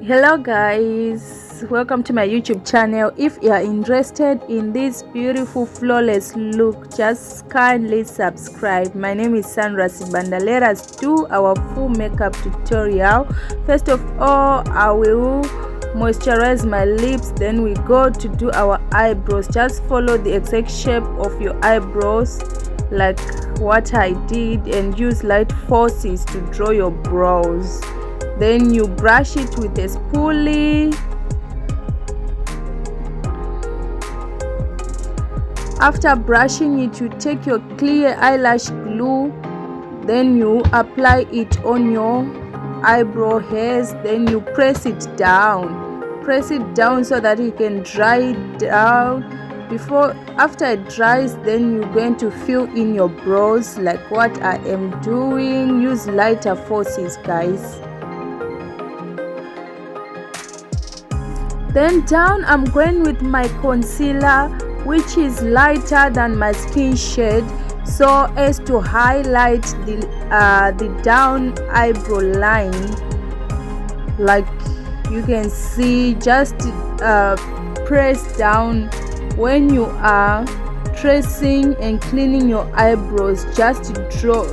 Hello guys, welcome to my YouTube channel. If you are interested in this beautiful flawless look, just kindly subscribe. My name is Sandra Sibanda. Let us do our full makeup tutorial. First of all, I will moisturize my lips, then we go to do our eyebrows. Just follow the exact shape of your eyebrows like what I did and use light forces to draw your brows. Then you brush it with a spoolie. After brushing it, you take your clear eyelash glue, then you apply it on your eyebrow hairs, then you press it down so that it can dry down. After it dries, then you're going to fill in your brows like what I am doing. Use lighter forces, guys. Then down, I'm going with my concealer, which is lighter than my skin shade, so as to highlight the down eyebrow line. Like you can see, just press down when you are tracing and cleaning your eyebrows. Just draw.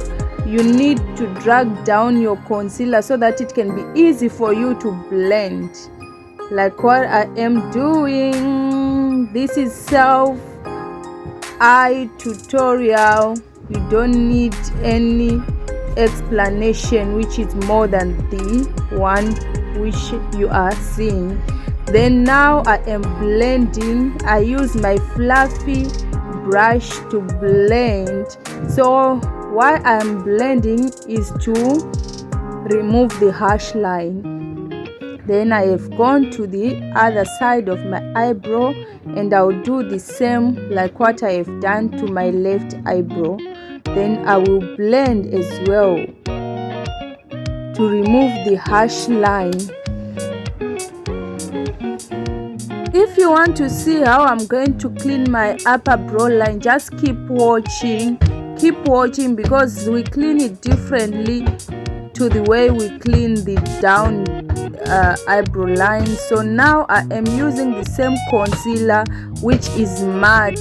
You need to drag down your concealer so that it can be easy for you to blend. Like what I am doing. This is self-eye tutorial. You don't need any explanation, which is more than the one which you are seeing. Then now I am blending. I use my fluffy brush to blend. So why I am blending is to remove the harsh line. Then I have gone to the other side of my eyebrow, and I'll do the same like what I have done to my left eyebrow. Then I will blend as well to remove the harsh line. If you want to see how I'm going to clean my upper brow line, just keep watching because we clean it differently to the way we clean the down eyebrow line. So now I am using the same concealer, which is matte,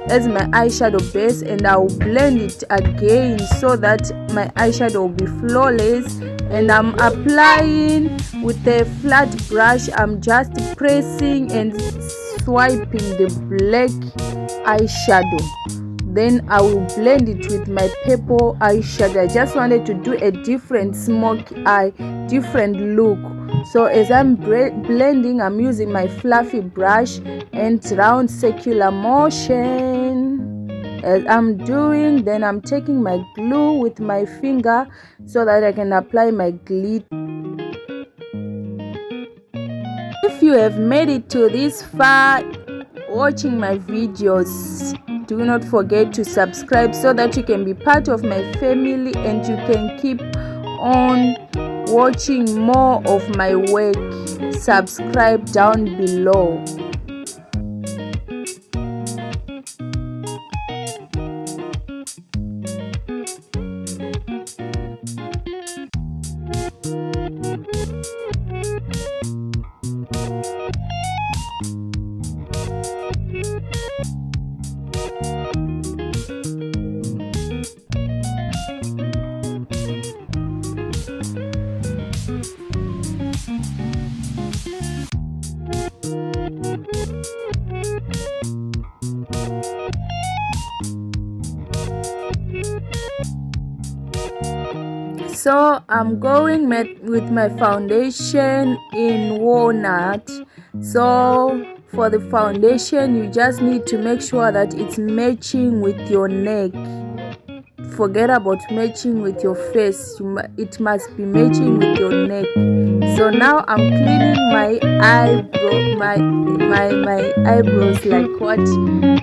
as my eyeshadow base, and I will blend it again so that my eyeshadow will be flawless. And I'm applying with a flat brush. I'm just pressing and swiping the black eyeshadow. Then I will blend it with my purple eyeshadow. I just wanted to do a different smoky eye, different look. So as I'm blending, I'm using my fluffy brush and round circular motion. As I'm doing, then I'm taking my glue with my finger so that I can apply my glitter. If you have made it to this far watching my videos, do not forget to subscribe so that you can be part of my family and you can keep on watching more of my work. Subscribe down below. So I'm going with my foundation in walnut. So for the foundation, you just need to make sure that it's matching with your neck. Forget about matching with your face. It must be matching with your neck. So now I'm cleaning my eyebrows like what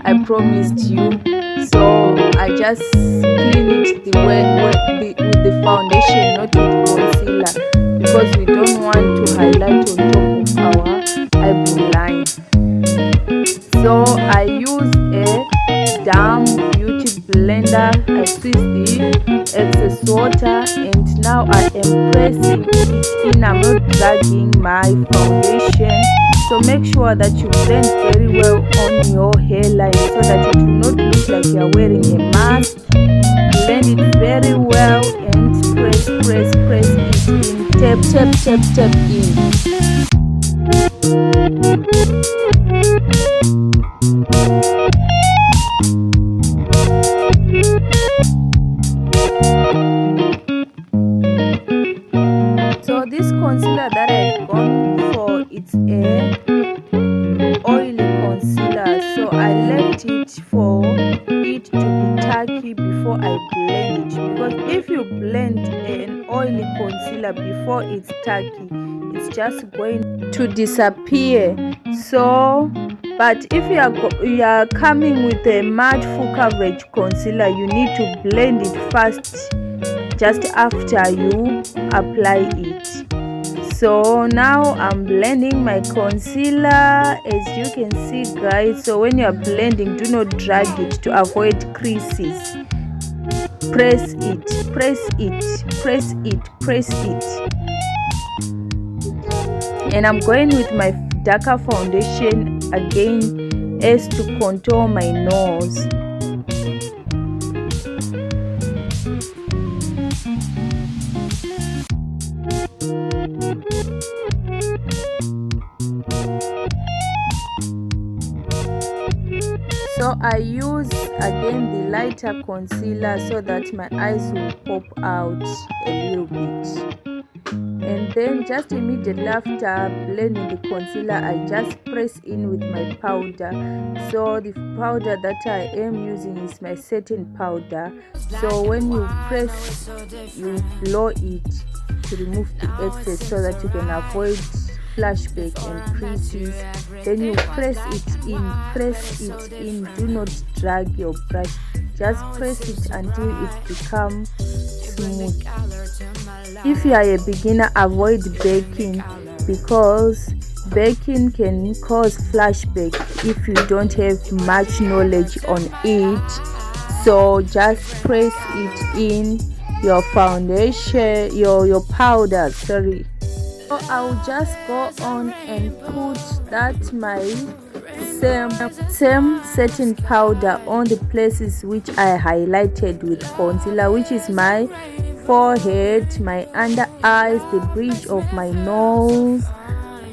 I promised you. So I just clean it with the foundation, not with concealer, because we don't want to highlight on top of our eyebrow line. So I use a damp beauty blender. I twist the excess water, and now I am pressing it in then I'm not dragging my foundation. So make sure that you blend very well on your hairline so that it will not look like you are wearing a mask. Blend it very well and press it in. Tap in. So this concealer that I've gone for, it's a oily concealer, so I left it for it to be tacky before I blend it, because if you blend an oily concealer before it's tacky, it's just going to disappear. So but if you are coming with a matte full coverage concealer, you need to blend it first just after you apply it. So now I'm blending my concealer, as you can see guys. So when you are blending, do not drag it to avoid creases. Press it. And I'm going with my darker foundation again as to contour my nose. So I use again the lighter concealer so that my eyes will pop out a little bit. And then just immediately after blending the concealer, I just press in with my powder. So the powder that I am using is my setting powder. So when you press, you blow it to remove the excess so that you can avoid flashback and creases. Then you press it in. Do not drag your brush, just press it until it becomes smooth. If you are a beginner, avoid baking, because baking can cause flashback if you don't have much knowledge on it. So just press it in your foundation, your powder, sorry. So I'll just go on and put that my same setting powder on the places which I highlighted with concealer, which is my forehead, my under eyes, the bridge of my nose,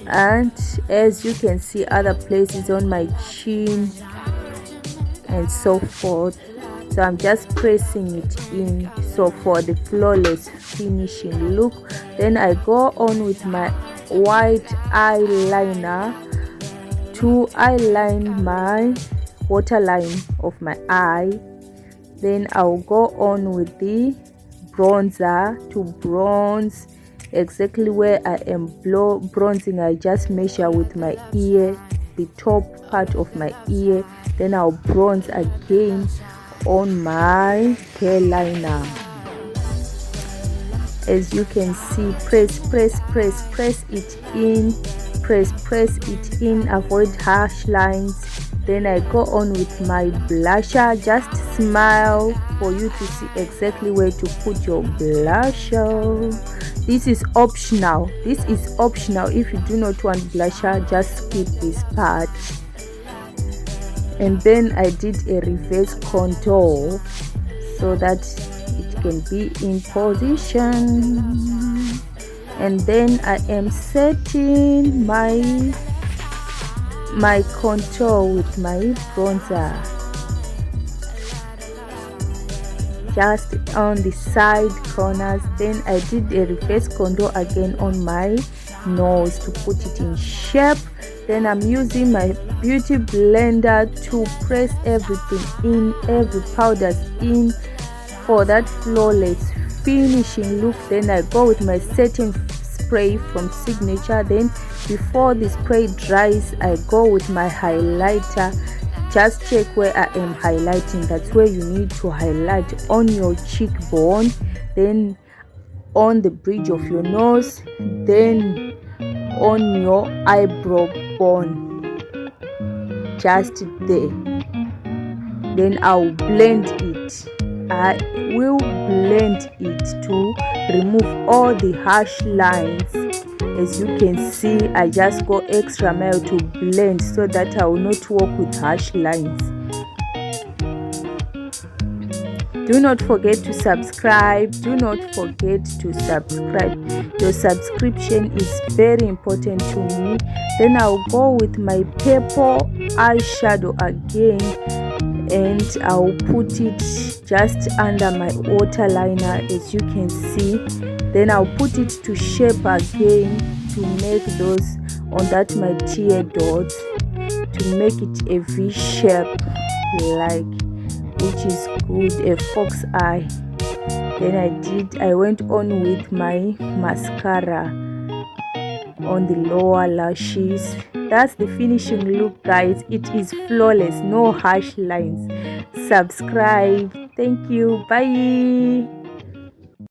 and as you can see, other places on my chin and so forth. So I'm just pressing it in, so for the flawless finishing look. Then I go on with my white eyeliner to eyeline my waterline of my eye. Then I'll go on with the bronzer to bronze exactly where I am bronzing. I just measure with my ear, the top part of my ear. Then I'll bronze again on my hairliner. As you can see, press it in, avoid harsh lines. Then I go on with my blusher. Just smile for you to see exactly where to put your blusher. This is optional. If you do not want blusher, just skip this part. And then I did a reverse contour so that it can be in position. And then I am setting my contour with my bronzer just on the side corners. Then I did a reverse contour again on my nose to put it in shape. Then I'm using my beauty blender to press everything in, every powders in, for that flawless finishing look. Then I go with my setting spray from Signature. Then before the spray dries, I go with my highlighter. Just check where I am highlighting. That's where you need to highlight, on your cheekbone, then on the bridge of your nose, then on your eyebrow bone, just there. Then I'll blend it. I will blend it to remove all the harsh lines. As you can see, I just go extra mile to blend so that I will not work with harsh lines. Do not forget to subscribe. Do not forget to subscribe. Your subscription is very important to me. Then I'll go with my purple eyeshadow again, and I'll put it just under my waterliner, as you can see. Then I'll put it to shape again to make those on that my tear dots, to make it a V shape, like, which is good, a fox eye. Then I went on with my mascara on the lower lashes. That's the finishing look, guys. It is flawless, no harsh lines. Subscribe. Thank you. Bye.